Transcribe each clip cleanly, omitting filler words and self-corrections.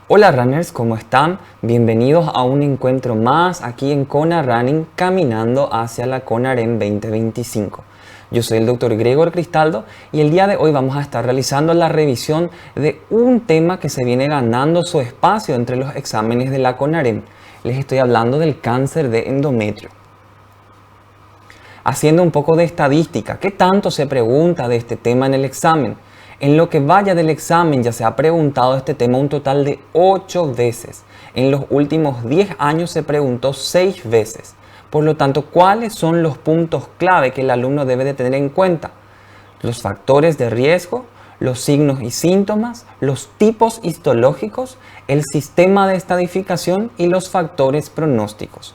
Hola runners, ¿cómo están? Bienvenidos a un encuentro más aquí en Kona Running, caminando hacia la Konarem 2025. Yo soy el Dr. Gregor Cristaldo y el día de hoy vamos a estar realizando la revisión de un tema que se viene ganando su espacio entre los exámenes de la Konarem. Les estoy hablando del cáncer de endometrio. Haciendo un poco de estadística, ¿qué tanto se pregunta de este tema en el examen? En lo que vaya del examen ya se ha preguntado este tema un total de 8 veces. En los últimos 10 años se preguntó 6 veces. Por lo tanto, ¿cuáles son los puntos clave que el alumno debe de tener en cuenta? Los factores de riesgo, los signos y síntomas, los tipos histológicos, el sistema de estadificación y los factores pronósticos.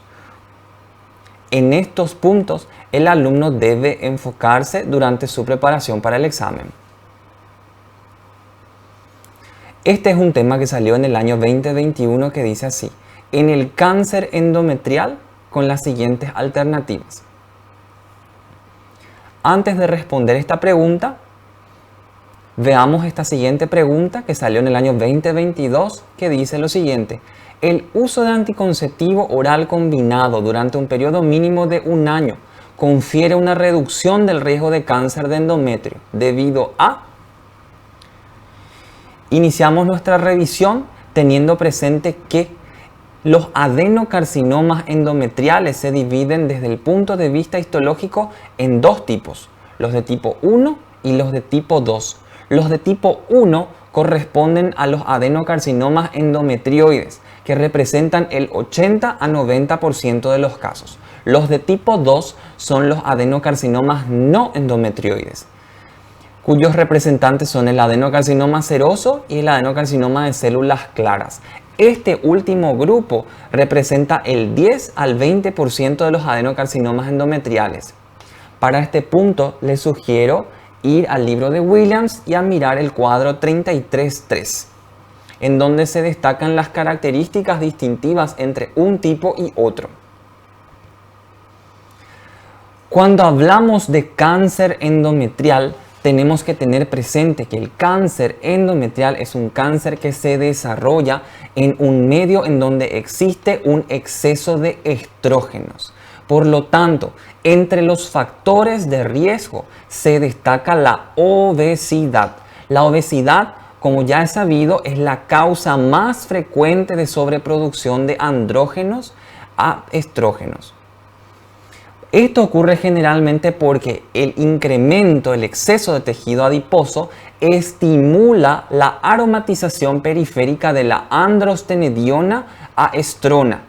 En estos puntos, el alumno debe enfocarse durante su preparación para el examen. Este es un tema que salió en el año 2021 que dice así: en el cáncer endometrial con las siguientes alternativas. Antes de responder esta pregunta, veamos esta siguiente pregunta que salió en el año 2022 que dice lo siguiente: el uso de anticonceptivo oral combinado durante un periodo mínimo de un año confiere una reducción del riesgo de cáncer de endometrio debido a... Iniciamos nuestra revisión teniendo presente que los adenocarcinomas endometriales se dividen desde el punto de vista histológico en dos tipos, los de tipo 1 y los de tipo 2. Los de tipo 1 corresponden a los adenocarcinomas endometrioides, que representan el 80 a 90% de los casos. Los de tipo 2 son los adenocarcinomas no endometrioides, cuyos representantes son el adenocarcinoma seroso y el adenocarcinoma de células claras. Este último grupo representa el 10 al 20% de los adenocarcinomas endometriales. Para este punto les sugiero ir al libro de Williams y a mirar el cuadro 33.3, en donde se destacan las características distintivas entre un tipo y otro. Cuando hablamos de cáncer endometrial, tenemos que tener presente que el cáncer endometrial es un cáncer que se desarrolla en un medio en donde existe un exceso de estrógenos. Por lo tanto, entre los factores de riesgo se destaca la obesidad. La obesidad, como ya es sabido, es la causa más frecuente de sobreproducción de andrógenos a estrógenos. Esto ocurre generalmente porque el incremento, el exceso de tejido adiposo estimula la aromatización periférica de la androstenediona a estrona.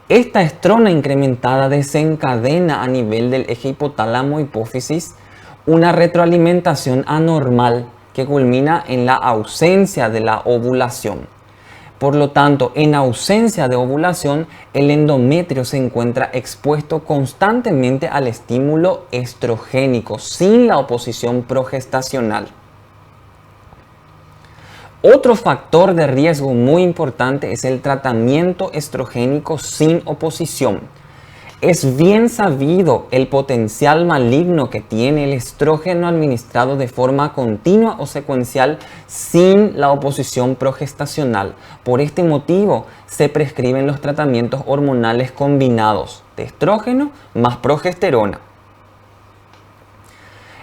Esta estrona incrementada desencadena a nivel del eje hipotálamo-hipófisis una retroalimentación anormal que culmina en la ausencia de la ovulación. Por lo tanto, en ausencia de ovulación, el endometrio se encuentra expuesto constantemente al estímulo estrogénico sin la oposición progestacional. Otro factor de riesgo muy importante es el tratamiento estrogénico sin oposición. Es bien sabido el potencial maligno que tiene el estrógeno administrado de forma continua o secuencial sin la oposición progestacional. Por este motivo se prescriben los tratamientos hormonales combinados de estrógeno más progesterona.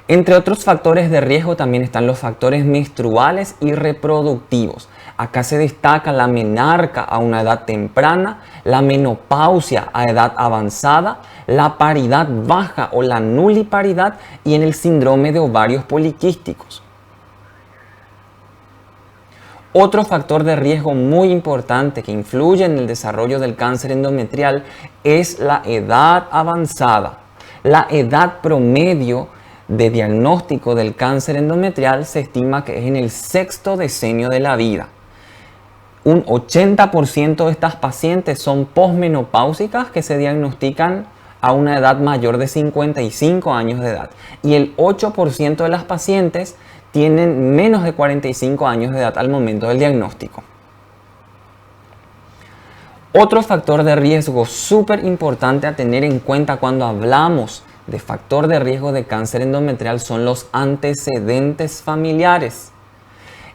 Entre otros factores de riesgo también están los factores menstruales y reproductivos. Acá se destaca la menarca a una edad temprana, la menopausia a edad avanzada, la paridad baja o la nuliparidad y en el síndrome de ovarios poliquísticos. Otro factor de riesgo muy importante que influye en el desarrollo del cáncer endometrial es la edad avanzada. La edad promedio de diagnóstico del cáncer endometrial se estima que es en el 6º decenio de la vida. Un 80% de estas pacientes son posmenopáusicas que se diagnostican a una edad mayor de 55 años de edad y el 8% de las pacientes tienen menos de 45 años de edad al momento del diagnóstico. Otro factor de riesgo súper importante a tener en cuenta cuando hablamos de factor de riesgo de cáncer endometrial son los antecedentes familiares.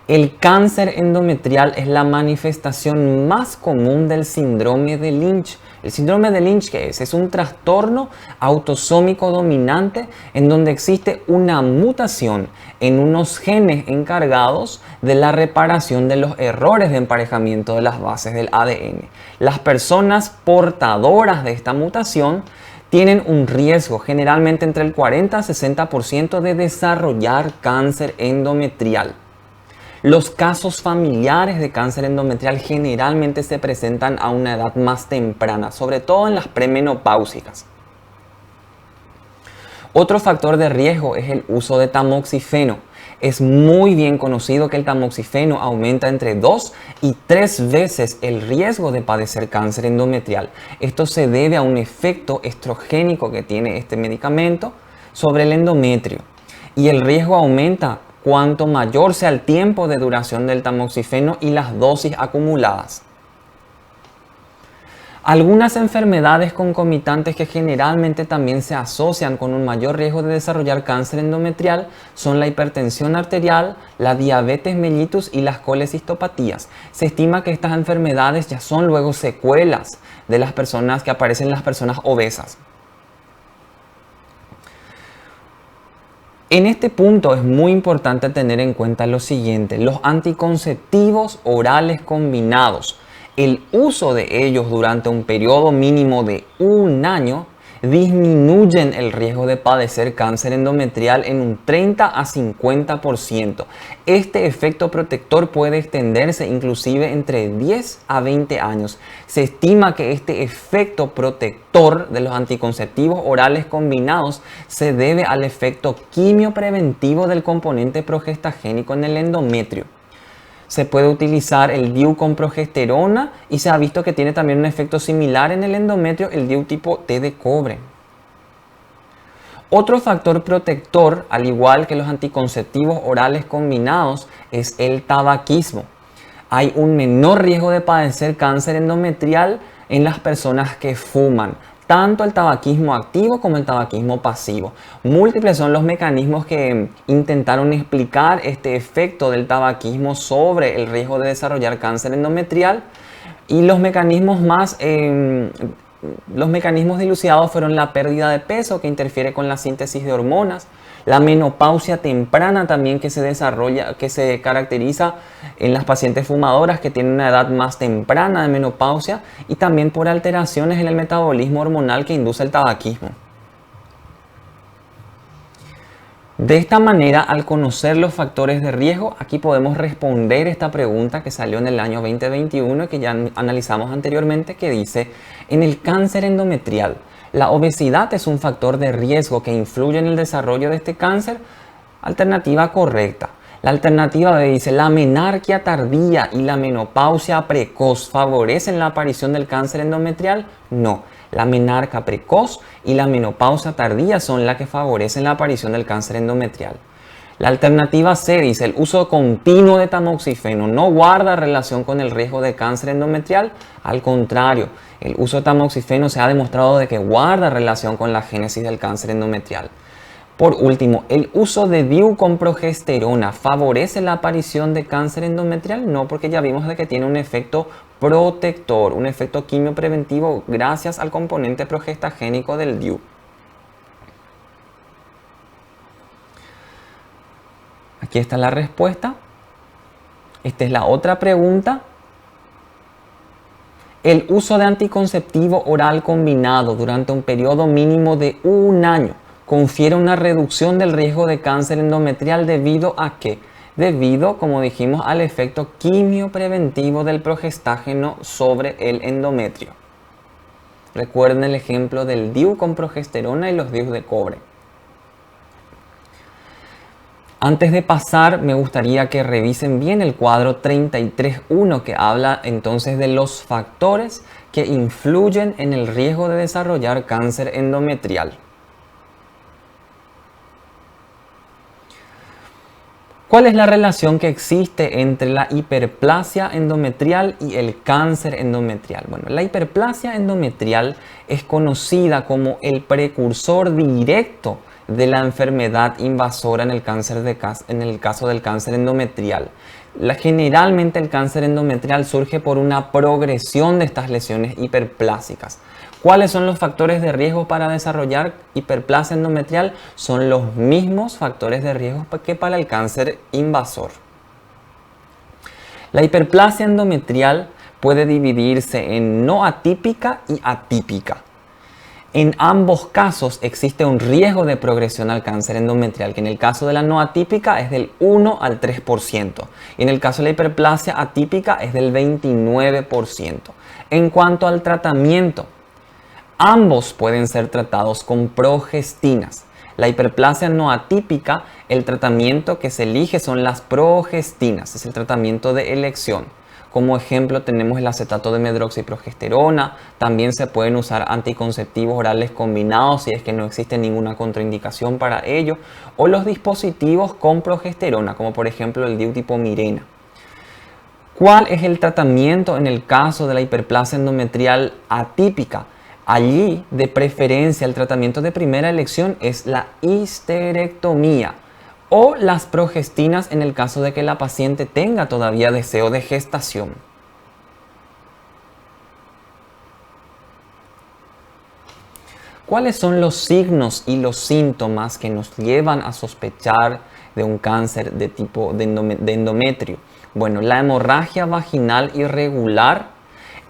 El cáncer endometrial es la manifestación más común del síndrome de Lynch. ¿El síndrome de Lynch qué es? Es un trastorno autosómico dominante en donde existe una mutación en unos genes encargados de la reparación de los errores de emparejamiento de las bases del ADN. Las personas portadoras de esta mutación tienen un riesgo generalmente entre el 40 a 60% de desarrollar cáncer endometrial. Los casos familiares de cáncer endometrial generalmente se presentan a una edad más temprana, sobre todo en las premenopáusicas. Otro factor de riesgo es el uso de tamoxifeno. Es muy bien conocido que el tamoxifeno aumenta entre 2 y 3 veces el riesgo de padecer cáncer endometrial. Esto se debe a un efecto estrogénico que tiene este medicamento sobre el endometrio. Y el riesgo aumenta cuanto mayor sea el tiempo de duración del tamoxifeno y las dosis acumuladas. Algunas enfermedades concomitantes que generalmente también se asocian con un mayor riesgo de desarrollar cáncer endometrial son la hipertensión arterial, la diabetes mellitus y las colecistopatías. Se estima que estas enfermedades ya son luego secuelas de las personas que aparecen en las personas obesas. En este punto es muy importante tener en cuenta lo siguiente: los anticonceptivos orales combinados, el uso de ellos durante un periodo mínimo de un año disminuyen el riesgo de padecer cáncer endometrial en un 30 a 50%. Este efecto protector puede extenderse inclusive entre 10 a 20 años. Se estima que este efecto protector de los anticonceptivos orales combinados se debe al efecto quimiopreventivo del componente progestagénico en el endometrio. Se puede utilizar el DIU con progesterona y se ha visto que tiene también un efecto similar en el endometrio, el DIU tipo T de cobre. Otro factor protector, al igual que los anticonceptivos orales combinados, es el tabaquismo. Hay un menor riesgo de padecer cáncer endometrial en las personas que fuman, tanto el tabaquismo activo como el tabaquismo pasivo. Múltiples son los mecanismos que intentaron explicar este efecto del tabaquismo sobre el riesgo de desarrollar cáncer endometrial, y los mecanismos dilucidados fueron la pérdida de peso, que interfiere con la síntesis de hormonas, la menopausia temprana también, que se desarrolla, que se caracteriza en las pacientes fumadoras que tienen una edad más temprana de menopausia, y también por alteraciones en el metabolismo hormonal que induce el tabaquismo. De esta manera, al conocer los factores de riesgo, aquí podemos responder esta pregunta que salió en el año 2021 y que ya analizamos anteriormente, que dice: en el cáncer endometrial, ¿la obesidad es un factor de riesgo que influye en el desarrollo de este cáncer? Alternativa correcta. La alternativa B dice: la menarquia tardía y la menopausia precoz favorecen la aparición del cáncer endometrial. No, la menarquia precoz y la menopausia tardía son las que favorecen la aparición del cáncer endometrial. La alternativa C dice: el uso continuo de tamoxifeno no guarda relación con el riesgo de cáncer endometrial. Al contrario, el uso de tamoxifeno se ha demostrado de que guarda relación con la génesis del cáncer endometrial. Por último, ¿el uso de DIU con progesterona favorece la aparición de cáncer endometrial? No, porque ya vimos de que tiene un efecto protector, un efecto quimiopreventivo gracias al componente progestagénico del DIU. Aquí está la respuesta. Esta es la otra pregunta. El uso de anticonceptivo oral combinado durante un periodo mínimo de un año confiere una reducción del riesgo de cáncer endometrial. ¿Debido a qué? Debido, como dijimos, al efecto quimiopreventivo del progestágeno sobre el endometrio. Recuerden el ejemplo del DIU con progesterona y los DIU de cobre. Antes de pasar, me gustaría que revisen bien el cuadro 33.1, que habla entonces de los factores que influyen en el riesgo de desarrollar cáncer endometrial. ¿Cuál es la relación que existe entre la hiperplasia endometrial y el cáncer endometrial? Bueno, la hiperplasia endometrial es conocida como el precursor directo de la enfermedad invasora en el caso del cáncer endometrial. Generalmente el cáncer endometrial surge por una progresión de estas lesiones hiperplásicas. ¿Cuáles son los factores de riesgo para desarrollar hiperplasia endometrial? Son los mismos factores de riesgo que para el cáncer invasor. La hiperplasia endometrial puede dividirse en no atípica y atípica. En ambos casos existe un riesgo de progresión al cáncer endometrial, que en el caso de la no atípica es del 1 al 3%, y en el caso de la hiperplasia atípica es del 29%. En cuanto al tratamiento, ambos pueden ser tratados con progestinas. La hiperplasia no atípica, el tratamiento que se elige son las progestinas, es el tratamiento de elección. Como ejemplo tenemos el acetato de medroxiprogesterona, también se pueden usar anticonceptivos orales combinados si es que no existe ninguna contraindicación para ello, o los dispositivos con progesterona, como por ejemplo el DIU tipo Mirena. ¿Cuál es el tratamiento en el caso de la hiperplasia endometrial atípica? Allí, de preferencia, el tratamiento de primera elección es la histerectomía o las progestinas en el caso de que la paciente tenga todavía deseo de gestación. ¿Cuáles son los signos y los síntomas que nos llevan a sospechar de un cáncer de tipo de endometrio? Bueno, la hemorragia vaginal irregular.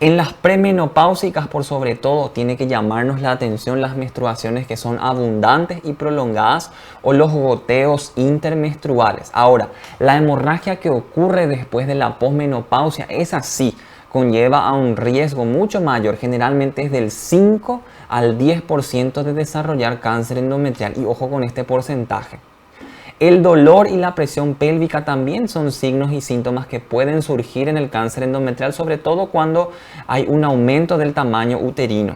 En las premenopáusicas, por sobre todo, tiene que llamarnos la atención las menstruaciones que son abundantes y prolongadas o los goteos intermenstruales. Ahora, la hemorragia que ocurre después de la posmenopausia, esa sí conlleva a un riesgo mucho mayor, generalmente es del 5 al 10% de desarrollar cáncer endometrial, y ojo con este porcentaje. El dolor y la presión pélvica también son signos y síntomas que pueden surgir en el cáncer endometrial, sobre todo cuando hay un aumento del tamaño uterino.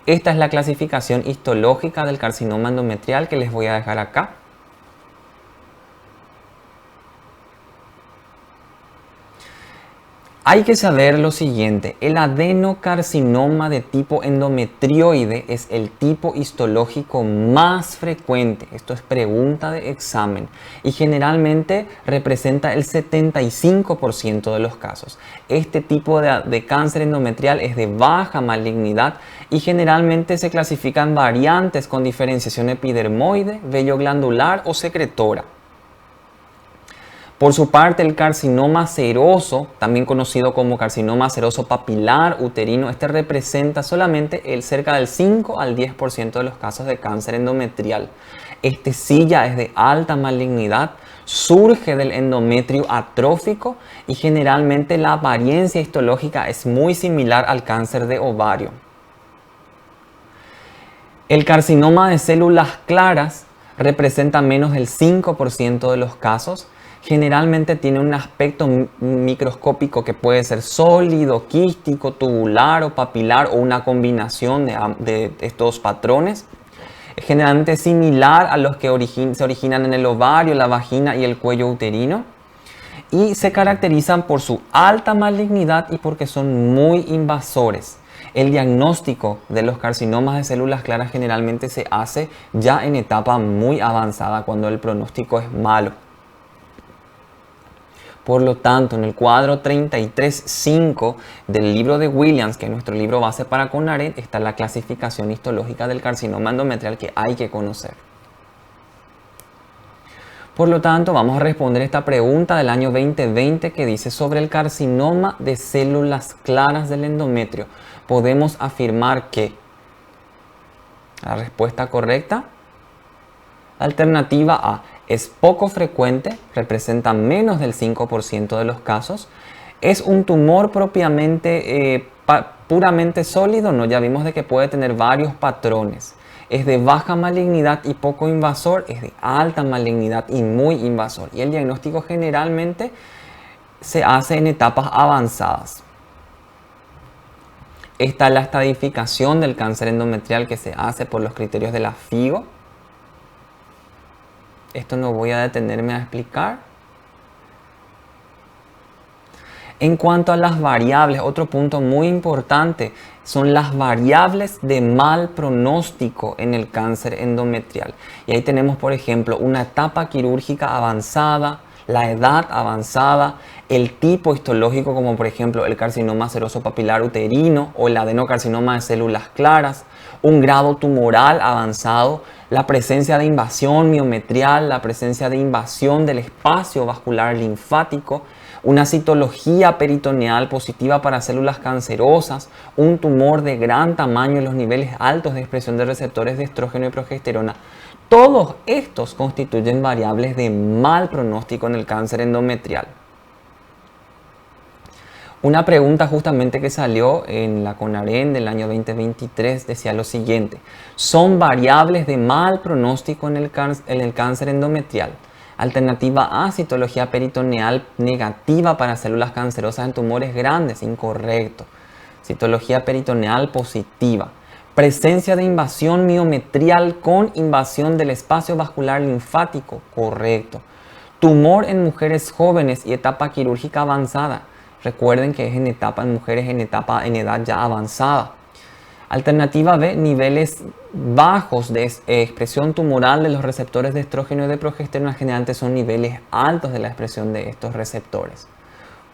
Esta es la clasificación histológica del carcinoma endometrial que les voy a dejar acá. Hay que saber lo siguiente, el adenocarcinoma de tipo endometrioide es el tipo histológico más frecuente. Esto es pregunta de examen y generalmente representa el 75% de los casos. Este tipo de cáncer endometrial es de baja malignidad y generalmente se clasifican variantes con diferenciación epidermoide, vello glandular o secretora. Por su parte, el carcinoma seroso, también conocido como carcinoma seroso papilar uterino, este representa solamente el cerca del 5 al 10% de los casos de cáncer endometrial. Este sí ya es de alta malignidad, surge del endometrio atrófico y generalmente la apariencia histológica es muy similar al cáncer de ovario. El carcinoma de células claras representa menos del 5% de los casos. Generalmente tiene un aspecto microscópico que puede ser sólido, quístico, tubular o papilar o una combinación de estos patrones. Es generalmente similar a los que se originan en el ovario, la vagina y el cuello uterino. Y se caracterizan por su alta malignidad y porque son muy invasores. El diagnóstico de los carcinomas de células claras generalmente se hace ya en etapa muy avanzada, cuando el pronóstico es malo. Por lo tanto, en el cuadro 33.5 del libro de Williams, que es nuestro libro base para CONARET, está la clasificación histológica del carcinoma endometrial que hay que conocer. Por lo tanto, vamos a responder esta pregunta del año 2020 que dice: sobre el carcinoma de células claras del endometrio, podemos afirmar que la respuesta correcta, alternativa A, es poco frecuente, representa menos del 5% de los casos. ¿Es un tumor propiamente, puramente sólido? No, ya vimos de que puede tener varios patrones. Es de baja malignidad y poco invasor, es de alta malignidad y muy invasor. Y el diagnóstico generalmente se hace en etapas avanzadas. Esta es la estadificación del cáncer endometrial que se hace por los criterios de la FIGO. Esto no voy a detenerme a explicar. En cuanto a las variables, otro punto muy importante son las variables de mal pronóstico en el cáncer endometrial. Y ahí tenemos, por ejemplo, una etapa quirúrgica avanzada, la edad avanzada, el tipo histológico como por ejemplo el carcinoma seroso papilar uterino o el adenocarcinoma de células claras, un grado tumoral avanzado, la presencia de invasión miometrial, la presencia de invasión del espacio vascular linfático, una citología peritoneal positiva para células cancerosas, un tumor de gran tamaño en los niveles altos de expresión de receptores de estrógeno y progesterona. Todos estos constituyen variables de mal pronóstico en el cáncer endometrial. Una pregunta justamente que salió en la CONAREN del año 2023 decía lo siguiente: ¿son variables de mal pronóstico en el cáncer endometrial? Alternativa A, citología peritoneal negativa para células cancerosas en tumores grandes, incorrecto. Citología peritoneal positiva. Presencia de invasión miometrial con invasión del espacio vascular linfático, correcto. Tumor en mujeres jóvenes y etapa quirúrgica avanzada. Recuerden que es en mujeres en edad ya avanzada. Alternativa B, niveles bajos de expresión tumoral de los receptores de estrógeno y de progesterona, generalmente son niveles altos de la expresión de estos receptores.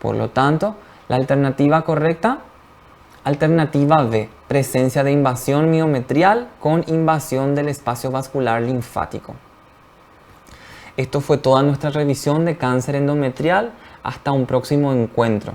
Por lo tanto, la alternativa correcta, alternativa B, presencia de invasión miometrial con invasión del espacio vascular linfático. Esto fue toda nuestra revisión de cáncer endometrial. Hasta un próximo encuentro.